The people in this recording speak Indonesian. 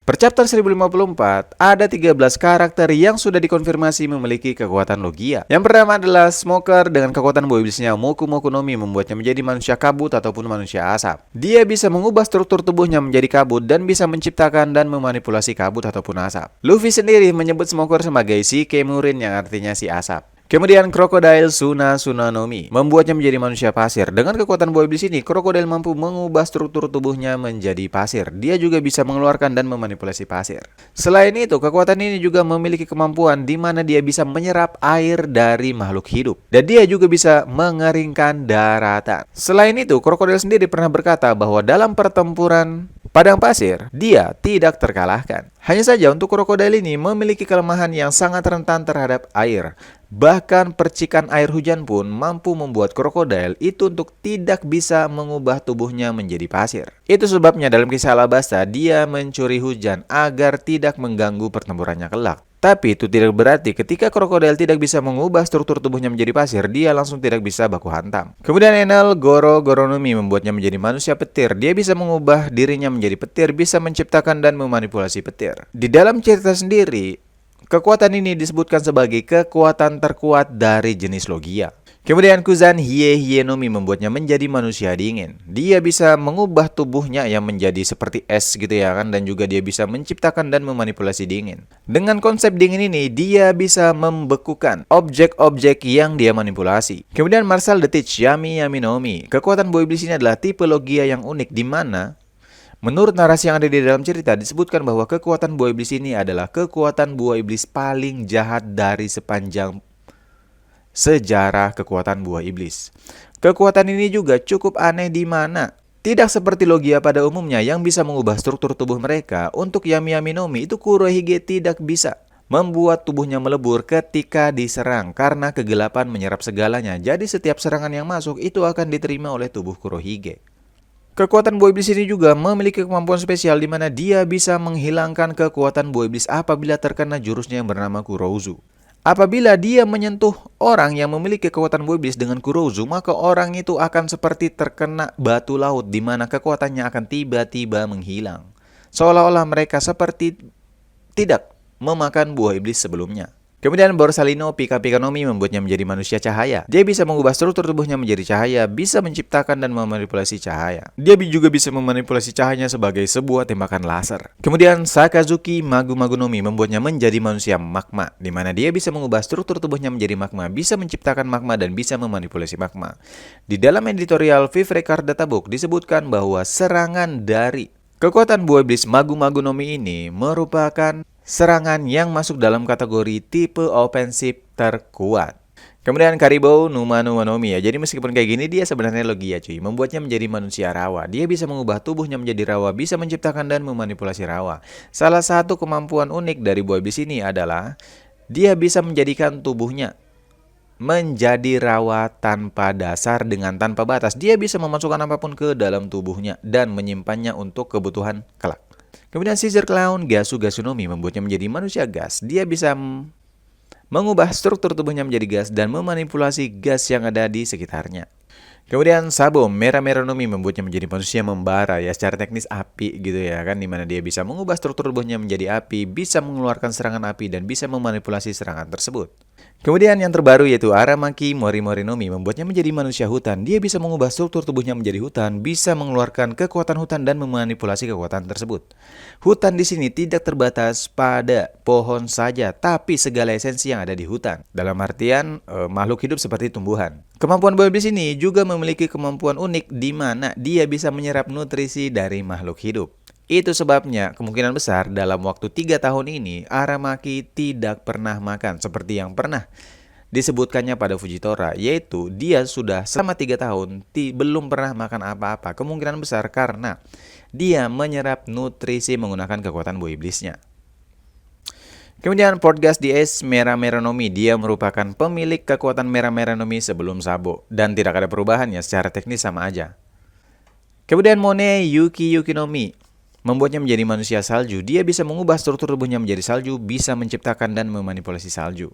Per chapter 1054, ada 13 karakter yang sudah dikonfirmasi memiliki kekuatan logia. Yang pertama adalah Smoker dengan kekuatan buah iblisnya Moku Moku no Mi membuatnya menjadi manusia kabut ataupun manusia asap. Dia bisa mengubah struktur tubuhnya menjadi kabut dan bisa menciptakan dan memanipulasi kabut ataupun asap. Luffy sendiri menyebut Smoker sebagai si Kemurin yang artinya si asap. Kemudian Crocodile Suna Suna no Mi membuatnya menjadi manusia pasir. Dengan kekuatan buah iblis ini, Crocodile mampu mengubah struktur tubuhnya menjadi pasir. Dia juga bisa mengeluarkan dan memanipulasi pasir. Selain itu, kekuatan ini juga memiliki kemampuan di mana dia bisa menyerap air dari makhluk hidup. Dan dia juga bisa mengeringkan daratan. Selain itu, Crocodile sendiri pernah berkata bahwa dalam pertempuran padang pasir, dia tidak terkalahkan. Hanya saja untuk krokodil ini memiliki kelemahan yang sangat rentan terhadap air. Bahkan percikan air hujan pun mampu membuat krokodil itu untuk tidak bisa mengubah tubuhnya menjadi pasir. Itu sebabnya dalam kisah Alabasta dia mencuri hujan agar tidak mengganggu pertempurannya kelak. Tapi itu tidak berarti ketika krokodil tidak bisa mengubah struktur tubuhnya menjadi pasir, dia langsung tidak bisa baku hantam. Kemudian Enel Goro Goronomi membuatnya menjadi manusia petir. Dia bisa mengubah dirinya menjadi petir, bisa menciptakan dan memanipulasi petir. Di dalam cerita sendiri, kekuatan ini disebutkan sebagai kekuatan terkuat dari jenis logia. Kemudian Kuzan Hie Hie no Mi membuatnya menjadi manusia dingin. Dia bisa mengubah tubuhnya yang menjadi seperti es gitu ya kan, dan juga dia bisa menciptakan dan memanipulasi dingin. Dengan konsep dingin ini, dia bisa membekukan objek-objek yang dia manipulasi. Kemudian Marcel the Teach Yami Yami no Mi. Kekuatan buah iblis ini adalah tipe logia yang unik di mana menurut narasi yang ada di dalam cerita disebutkan bahwa kekuatan buah iblis ini adalah kekuatan buah iblis paling jahat dari sepanjang sejarah kekuatan buah iblis. Kekuatan ini juga cukup aneh di mana tidak seperti logia pada umumnya yang bisa mengubah struktur tubuh mereka. Untuk Yami Yami no Mi itu Kurohige tidak bisa membuat tubuhnya melebur ketika diserang karena kegelapan menyerap segalanya. Jadi setiap serangan yang masuk itu akan diterima oleh tubuh Kurohige. Kekuatan buah iblis ini juga memiliki kemampuan spesial di mana dia bisa menghilangkan kekuatan buah iblis apabila terkena jurusnya yang bernama Kurouzu. Apabila dia menyentuh orang yang memiliki kekuatan buah iblis dengan Kurouzu, maka orang itu akan seperti terkena batu laut di mana kekuatannya akan tiba-tiba menghilang. Seolah-olah mereka seperti tidak memakan buah iblis sebelumnya. Kemudian Borsalino Pika Pika no Mi membuatnya menjadi manusia cahaya. Dia bisa mengubah struktur tubuhnya menjadi cahaya, bisa menciptakan dan memanipulasi cahaya. Dia juga bisa memanipulasi cahayanya sebagai sebuah tembakan laser. Kemudian Sakazuki Magu Magu no Mi membuatnya menjadi manusia magma, di mana dia bisa mengubah struktur tubuhnya menjadi magma, bisa menciptakan magma dan bisa memanipulasi magma. Di dalam editorial Fifth Record Databook disebutkan bahwa serangan dari kekuatan buah iblis Magu Magu no Mi ini merupakan serangan yang masuk dalam kategori tipe ofensif terkuat. Kemudian Karibou Numa Numa no Mi ya. Jadi meskipun kayak gini dia sebenarnya logia cuy. Membuatnya menjadi manusia rawa. Dia bisa mengubah tubuhnya menjadi rawa, bisa menciptakan dan memanipulasi rawa. Salah satu kemampuan unik dari buah iblis ini adalah dia bisa menjadikan tubuhnya menjadi rawa tanpa dasar dengan tanpa batas. Dia bisa memasukkan apapun ke dalam tubuhnya dan menyimpannya untuk kebutuhan kelak. Kemudian Caesar Clown Gasu Gasu no Mi membuatnya menjadi manusia gas. Dia bisa mengubah struktur tubuhnya menjadi gas dan memanipulasi gas yang ada di sekitarnya. Kemudian Sabo Merah Merah no Mi membuatnya menjadi manusia membara ya, secara teknis api gitu ya kan, dimana dia bisa mengubah struktur tubuhnya menjadi api, bisa mengeluarkan serangan api dan bisa memanipulasi serangan tersebut. Kemudian yang terbaru yaitu Aramaki Mori Mori no Mi membuatnya menjadi manusia hutan. Dia bisa mengubah struktur tubuhnya menjadi hutan, bisa mengeluarkan kekuatan hutan dan memanipulasi kekuatan tersebut. Hutan di sini tidak terbatas pada pohon saja, tapi segala esensi yang ada di hutan. Dalam artian makhluk hidup seperti tumbuhan. Kemampuan buah iblis ini juga memiliki kemampuan unik di mana dia bisa menyerap nutrisi dari makhluk hidup. Itu sebabnya kemungkinan besar dalam waktu 3 tahun ini Aramaki tidak pernah makan seperti yang pernah disebutkannya pada Fujitora, yaitu dia sudah selama 3 tahun belum pernah makan apa-apa. Kemungkinan besar karena dia menyerap nutrisi menggunakan kekuatan buah iblisnya. Kemudian Portgas DS Merah Merah no Mi, dia merupakan pemilik kekuatan Merah Merah no Mi sebelum Sabo dan tidak ada perubahannya, secara teknis sama aja. Kemudian Mone Yuki Yuki no Mi membuatnya menjadi manusia salju. Dia bisa mengubah struktur tubuhnya menjadi salju, bisa menciptakan dan memanipulasi salju.